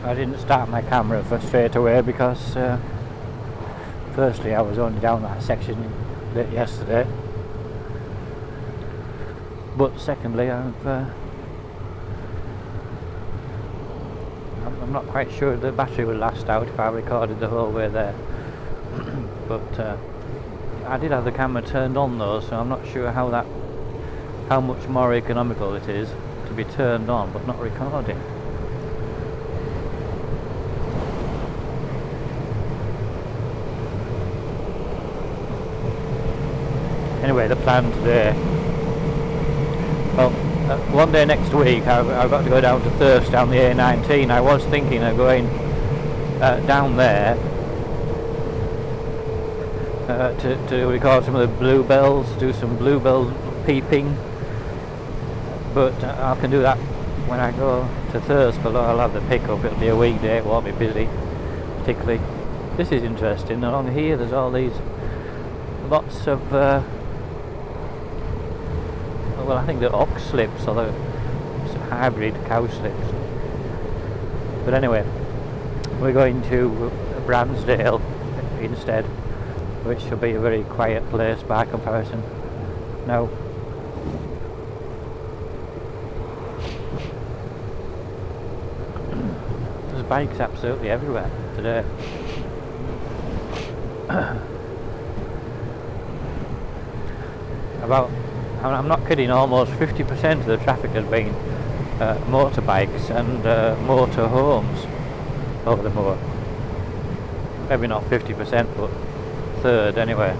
I didn't start my camera for straight away because firstly I was only down that section late yesterday, but secondly I'm not quite sure the battery will last out if I recorded the whole way there. But I did have the camera turned on though, so I'm not sure how much more economical it is to be turned on but not recording. Anyway, the plan today, well, one day next week I've got to go down to Thirst down the A19. I was thinking of going down there to record some of the bluebells, do some bluebell peeping, but I can do that when I go to Thirst, although I'll have the pickup. It'll be a weekday, it won't be busy particularly. This is interesting. Along here there's all these lots of well, I think they're ox slips, or they're some hybrid cow slips. But anyway, we're going to Bransdale instead, which will be a very quiet place by comparison. Now, there's bikes absolutely everywhere today. I'm not kidding, almost 50% of the traffic has been motorbikes and motor homes over the moor. Maybe not 50%, but a third anyway.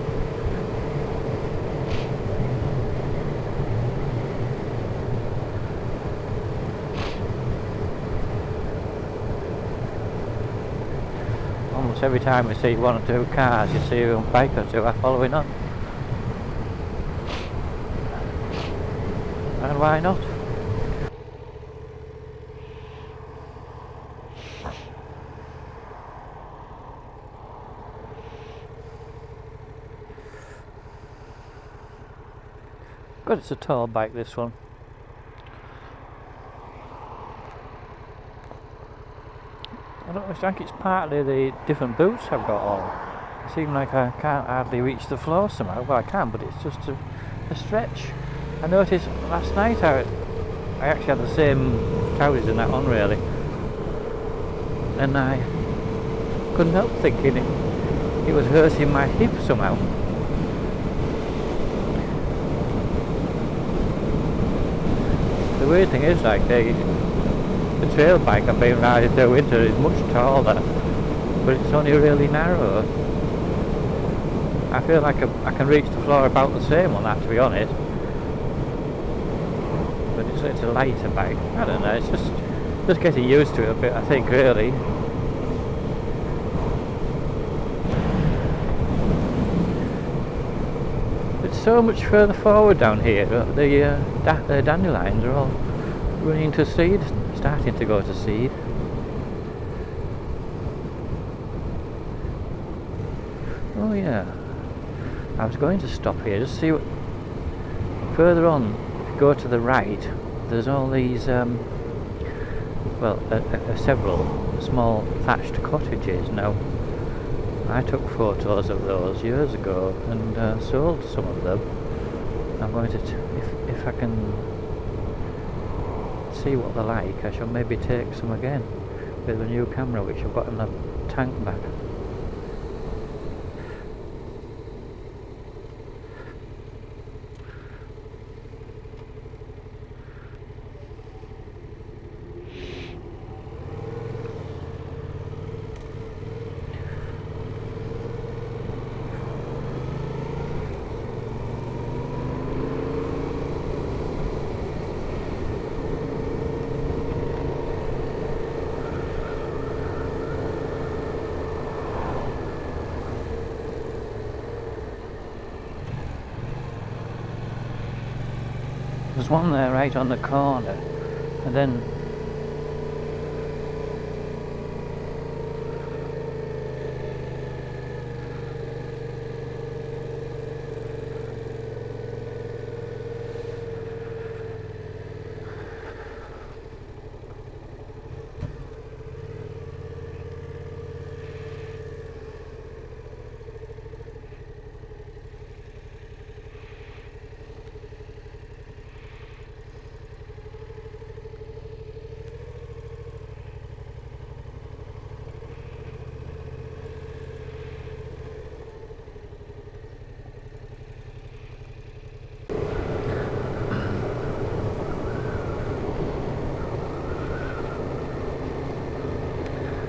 Almost every time we see one or two cars, you see a bike or two are following on. And why not? God, it's a tall bike, this one. I don't know, I think it's partly the different boots I've got on. I seem like I can't hardly reach the floor somehow. Well, I can, but it's just a stretch. I noticed last night I actually had the same trousers and that on really, and I couldn't help thinking it was hurting my hip somehow. The weird thing is, like, the trail bike I've been riding through winter is much taller, but it's only really narrow. I feel like I can reach the floor about the same on that, to be honest. But it's a lighter bike. I don't know, it's just getting used to it a bit, I think, really. It's so much further forward down here. The dandelions are all running to seed, starting to go to seed. Oh yeah, I was going to stop here just to see what further on. If you go to the right, there's all these several small thatched cottages. Now, I took photos of those years ago and sold some of them. I'm going to, if I can see what they're like, I shall maybe take some again with a new camera which I've got in the tank bag. There's one there right on the corner, and then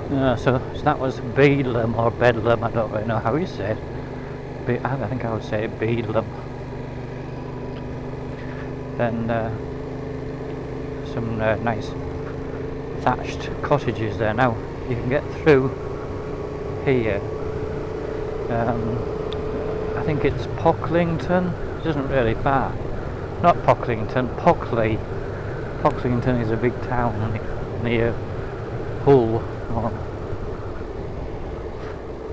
So that was Bedlam or Bedlam, I don't really know how you say it. I think I would say Bedlam. And some nice thatched cottages there. Now you can get through here. I think it's Pocklington. It isn't really far. Not Pocklington, Pockley. Pocklington is a big town near Hull, or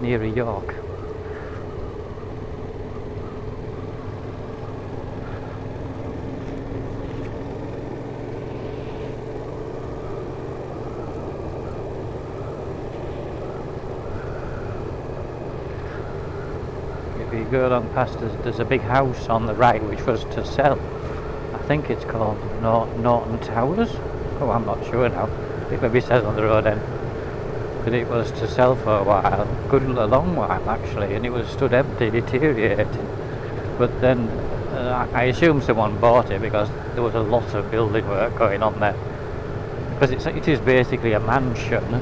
near York. If you go along past, there's a big house on the right which was to sell. I think it's called Norton Towers. Oh, I'm not sure now. It maybe says on the road then. But it was to sell for a while, a long while actually, and it was stood empty, deteriorating. But then I assume someone bought it because there was a lot of building work going on there. Because it is basically a mansion.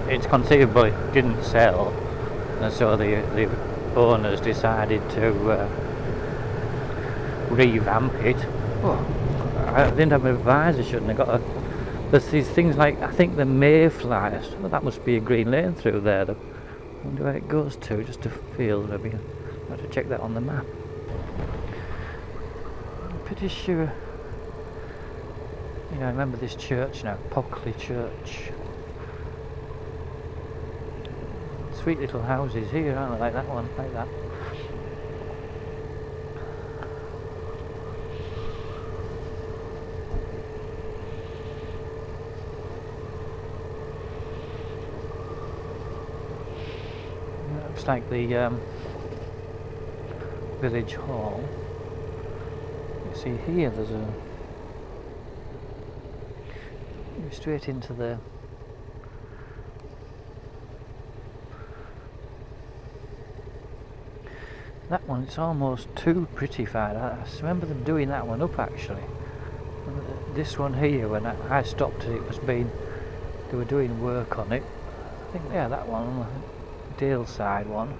It's conceivable it didn't sell, and so the owners decided to revamp it. Oh, I didn't have my visor, shouldn't have got a... There's these things like, I think the mayflies. Oh, that must be a green lane through there. I wonder where it goes to, just a field maybe. I have to check that on the map. I'm pretty sure... You know, I remember this church now, Pockley Church. Sweet little houses here, aren't they? Like that one, like that. Looks like the village hall. You see here there's a... straight into the... That one, it's almost too prettified. I remember them doing that one up actually. This one here, when I stopped it, was being... They were doing work on it. I think, yeah, that one, Dale side one.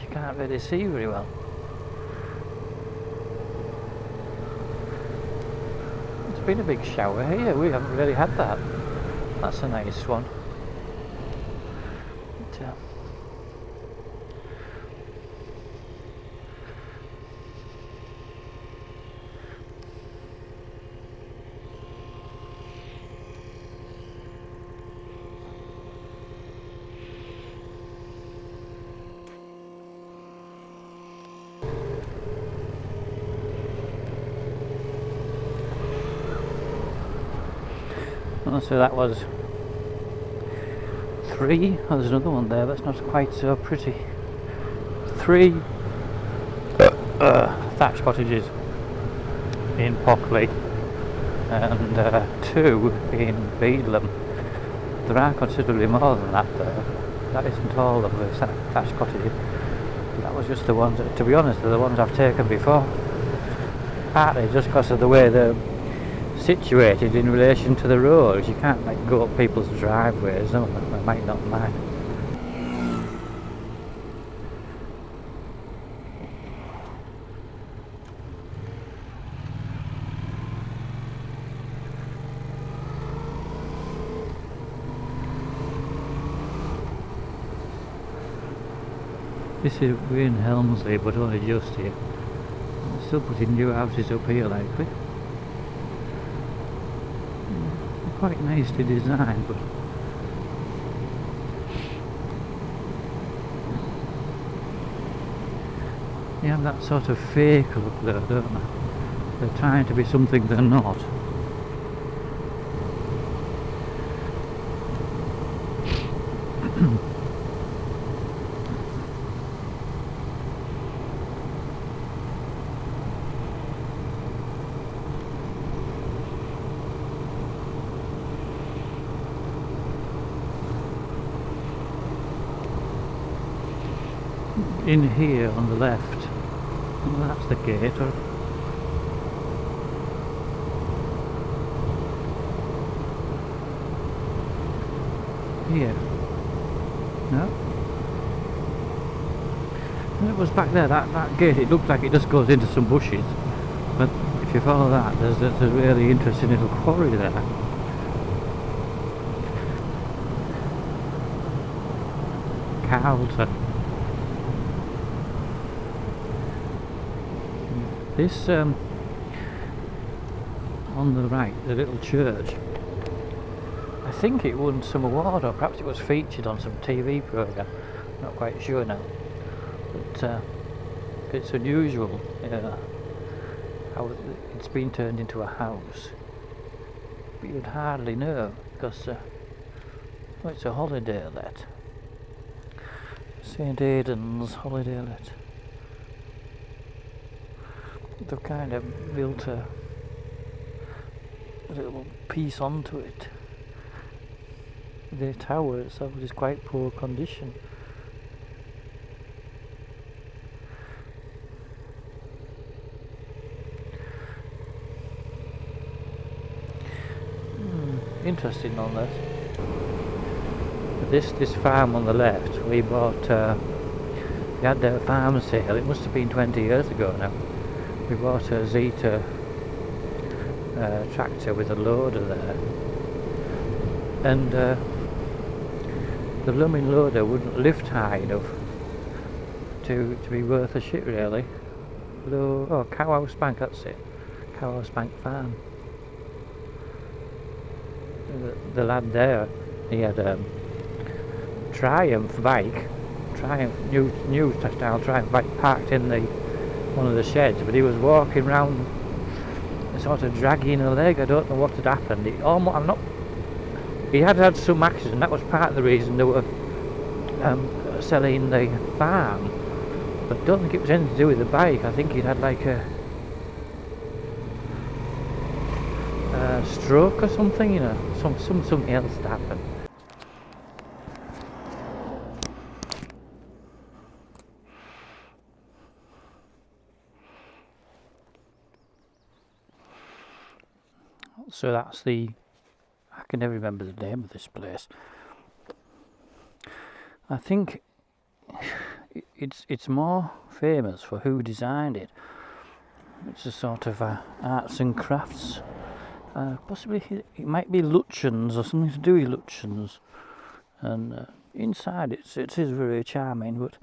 You can't really see very well. It's been a big shower here. We haven't really had that. That's a nice one. But, so that was 3. Oh, there's another one there, that's not quite so pretty. 3 thatched cottages in Pockley and 2 in Bedlam. There are considerably more than that though. That isn't all of the thatched cottages. That was just the ones, to be honest, they're the ones I've taken before. Partly just because of the way they're situated in relation to the roads. You can't like go up people's driveways. No, I might not mind. This is we're in Helmsley, but only just here. They're still putting new houses up here likely. Quite nicely designed, but they have that sort of fake look there, don't they? They're trying to be something they're not. In here on the left, well, that's the gate. here. No. And it was back there, that gate, it looked like it just goes into some bushes. But if you follow that, there's a really interesting little quarry there. Carlton. This, on the right, the little church, I think it won some award, or perhaps it was featured on some TV programme, not quite sure now. But it's unusual how it's been turned into a house. But you'd hardly know, because well, it's a holiday let. St Aidan's holiday let. They've kind of built a little piece onto it. The tower itself is quite poor condition. Interesting on that. This farm on the left, we bought. We had their farm sale. It must have been 20 years ago now. We bought a Zeta tractor with a loader there, and the blooming loader wouldn't lift high enough to be worth a shit really. Oh, Cowhouse Bank, that's it. Cowhouse Bank Farm. The lad there, he had a Triumph bike, new style Triumph bike parked in one of the sheds, but he was walking round sort of dragging a leg. I don't know what had happened. He had had some accident. That was part of the reason they were selling the farm, but I don't think it was anything to do with the bike. I think he'd had like a stroke or something, you know, something else to happen. So that's I can never remember the name of this place. I think it's more famous for who designed it. It's a sort of arts and crafts. Possibly it might be Lutyens or something to do with Lutyens. And inside it is very charming, but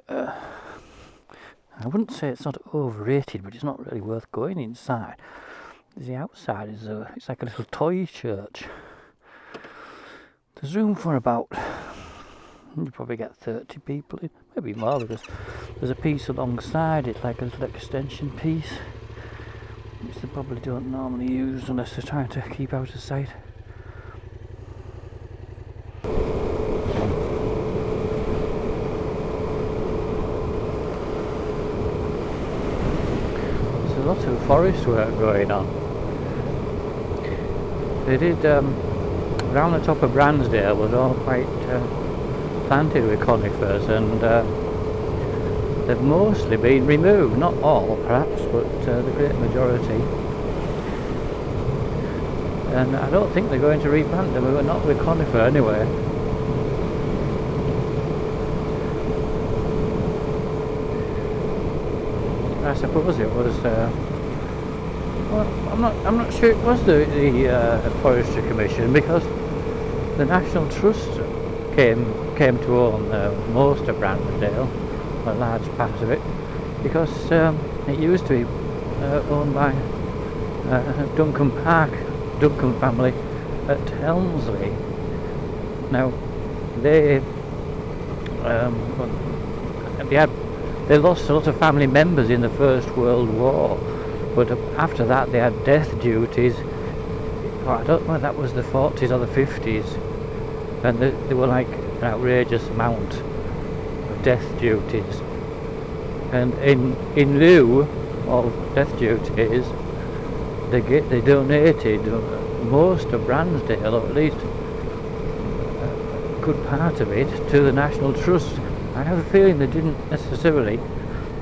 I wouldn't say it's not overrated, but it's not really worth going inside. The outside it's like a little toy church. There's room for about, you probably get 30 people in, maybe more, because there's a piece alongside it, like a little extension piece, which they probably don't normally use unless they're trying to keep out of sight. There's a lot of forest work going on. They did, around the top of Bransdale was all quite planted with conifers, and they've mostly been removed, not all perhaps, but the great majority. And I don't think they're going to replant them, but not with conifer anyway. I suppose it was well, I'm not sure it was the Forestry Commission, because the National Trust came to own most of Bransdale, a large part of it, because it used to be owned by Duncan family at Helmsley. Now they lost a lot of family members in the First World War. But after that they had death duties. I don't know if that was the 40s or the 50s, and they were like an outrageous amount of death duties. And in lieu of death duties, they donated most of Bransdale, or at least a good part of it, to the National Trust. I have a feeling they didn't necessarily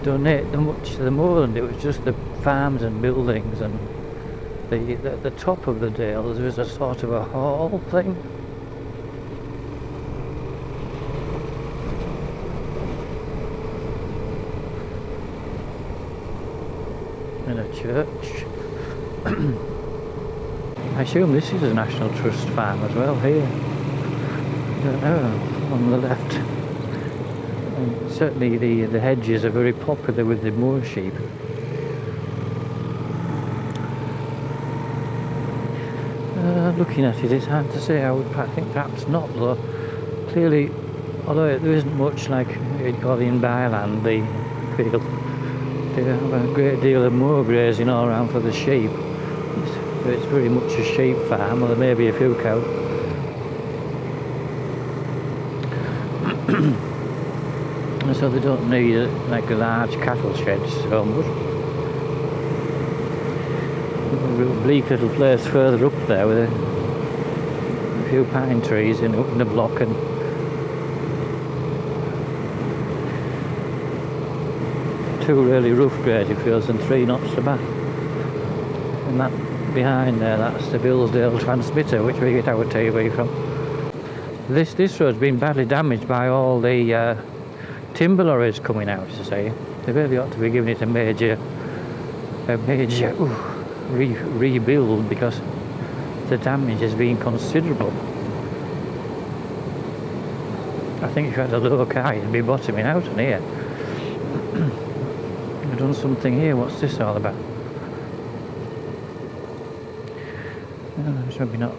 donate much to the moorland. It was just the farms and buildings, and the top of the dale there was a sort of a hall thing. and a church. I assume this is a National Trust farm as well here. I don't know, on the left. And certainly the hedges are very popular with the moor sheep. Looking at it, it's hard to say. I think perhaps not, though. Clearly, although there isn't much like you'd call in byland, the field, they have a great deal of moor grazing all around for the sheep. It's very much a sheep farm, or there may be a few cows. So they don't need like a large cattle sheds so much. A bleak little place further up there with a few pine trees in a block, and two really rough graded fields and three not so bad. And that behind there, that's the Bransdale transmitter which we get our TV from. This road's been badly damaged by all the timber lorries coming out, to say. They really ought to be giving it a major rebuild, because the damage has been considerable. I think if you had a low car, you'd be bottoming out on here. I've done something here. What's this all about? It's maybe not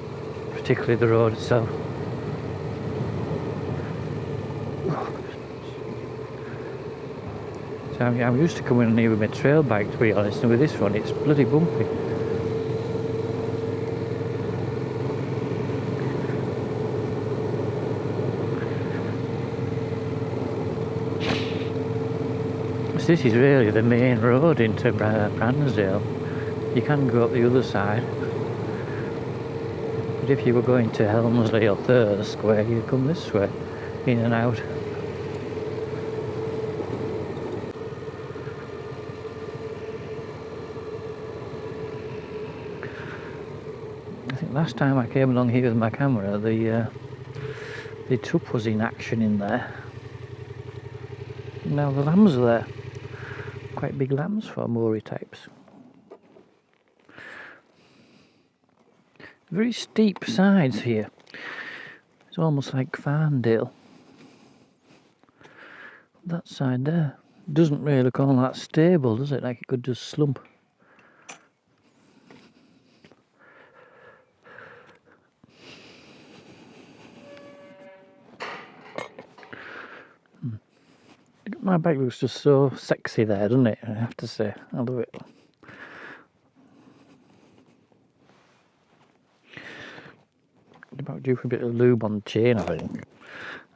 particularly the road itself. So I'm used to coming in here with my trail bike, to be honest, and with this one it's bloody bumpy. So this is really the main road into Bransdale. You can go up the other side, but if you were going to Helmsley or Thurles Square, you'd come this way, in and out. I think last time I came along here with my camera, the tup was in action in there. Now the lambs are there. Quite big lambs for Moorie types. Very steep sides here. It's almost like Farndale. That side there doesn't really look all that stable, does it? Like it could just slump. My bike looks just so sexy there, doesn't it? I have to say, I love it. About due for a bit of lube on the chain, I think.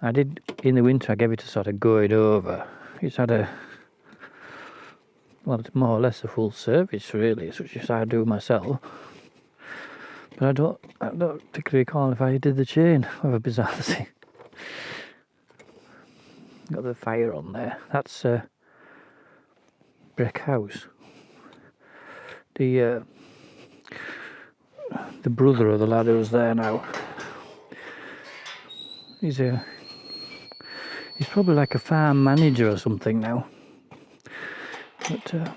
I did in the winter. I gave it a sort of going over. It's had a, well, it's more or less a full service, really, such as I do myself. But I don't particularly recall if I did the chain. What a bizarre thing. Got the fire on there. That's brick house. The brother of the lad who's there now. He's probably like a farm manager or something now. But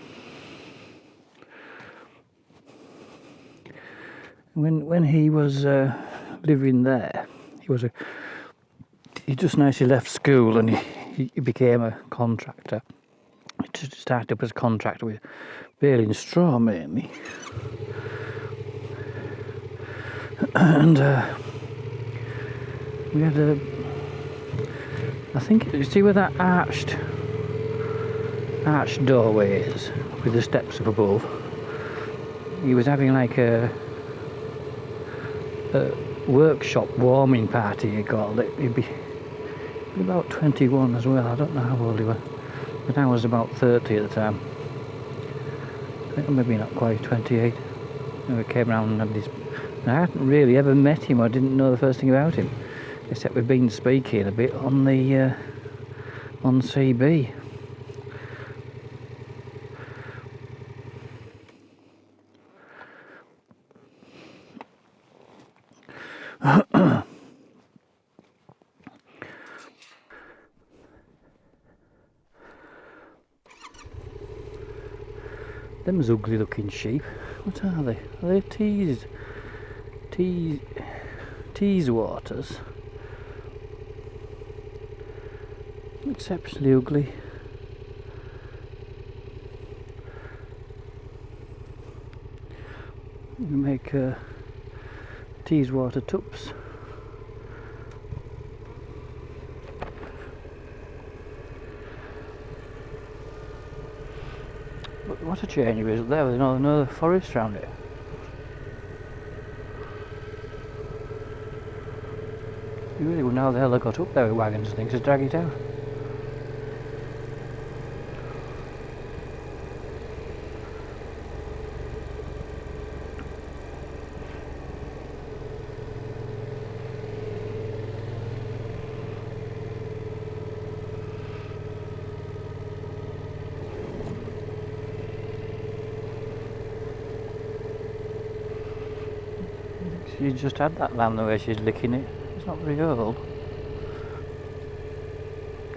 when he was living there, he just nicely left school and he became a contractor. He just started up as a contractor with baling straw mainly. And we had I think, you see where that arched doorway is, with the steps up above? He was having like a workshop warming party, he called it. He'd be about 21 as well. I don't know how old he was, but I was about 30 at the time. I think maybe not quite 28. And we came round and had this. I hadn't really ever met him. I didn't know the first thing about him, except we'd been speaking a bit on the on CB. Them's ugly looking sheep. What are they? Are they Teeswaters? Exceptionally ugly. You make Teeswater tups. But what a change it is there with another forest around it. You really wouldn't know how the hell they got up there with wagons and things to drag it out. She just had that lamb the way she's licking it. It's not very old.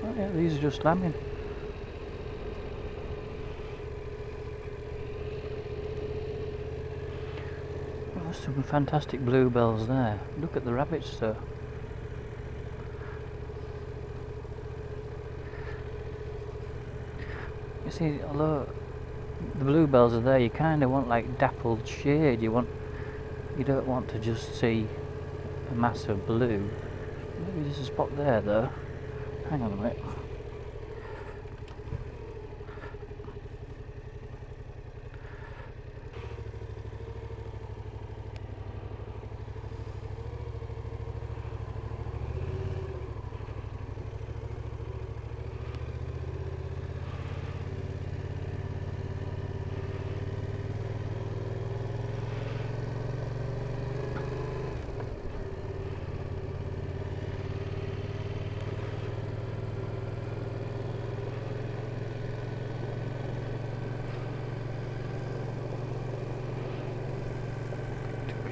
Oh yeah, these are just lambing. Oh, there's some fantastic bluebells there. Look at the rabbits though. You see, although the bluebells are there, you kind of want like dappled shade. You don't want to just see a mass of blue. Maybe there's a spot there though. Hang on a minute.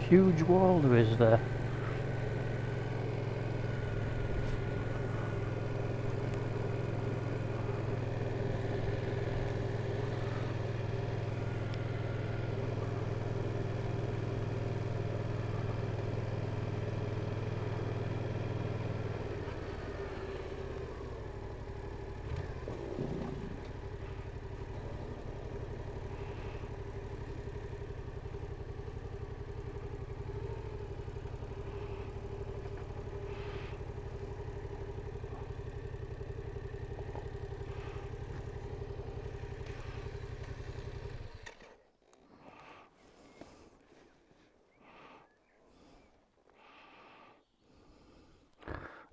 Huge wall there is there.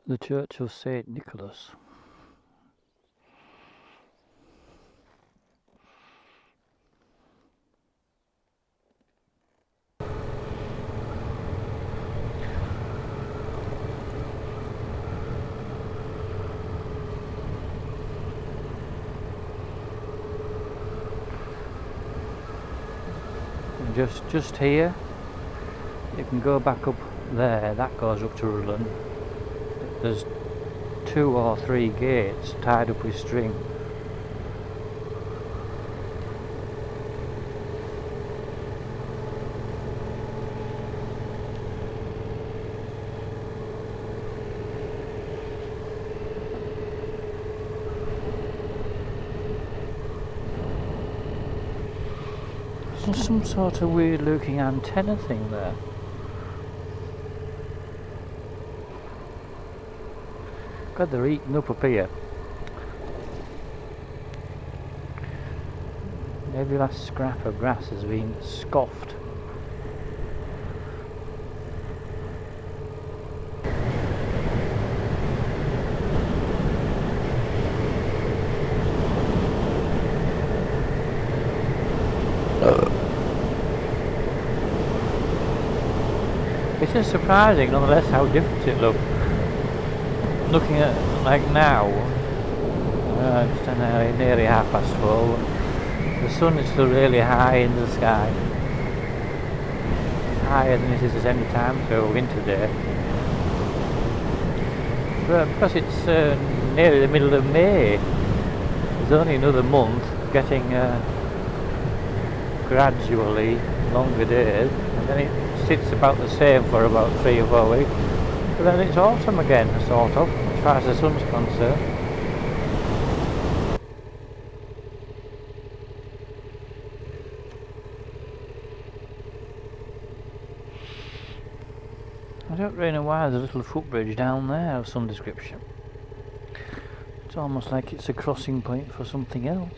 The Church of St. Nicholas. And just here, you can go back up there, that goes up to Rutland. There's 2 or 3 gates tied up with string. There's some sort of weird looking antenna thing there. God, they're eating up here. Every last scrap of grass has been scoffed. It's just surprising nonetheless how different it looks. Looking at like now, it's nearly 4:30. The sun is still really high in the sky. It's higher than it is at any time through a winter day. But because it's nearly the middle of May, there's only another month getting gradually longer days, and then it sits about the same for about 3 or 4 weeks, but then it's autumn again, sort of, as far as the sun's concerned. I don't really know why there's a little footbridge down there of some description. It's almost like it's a crossing point for something else.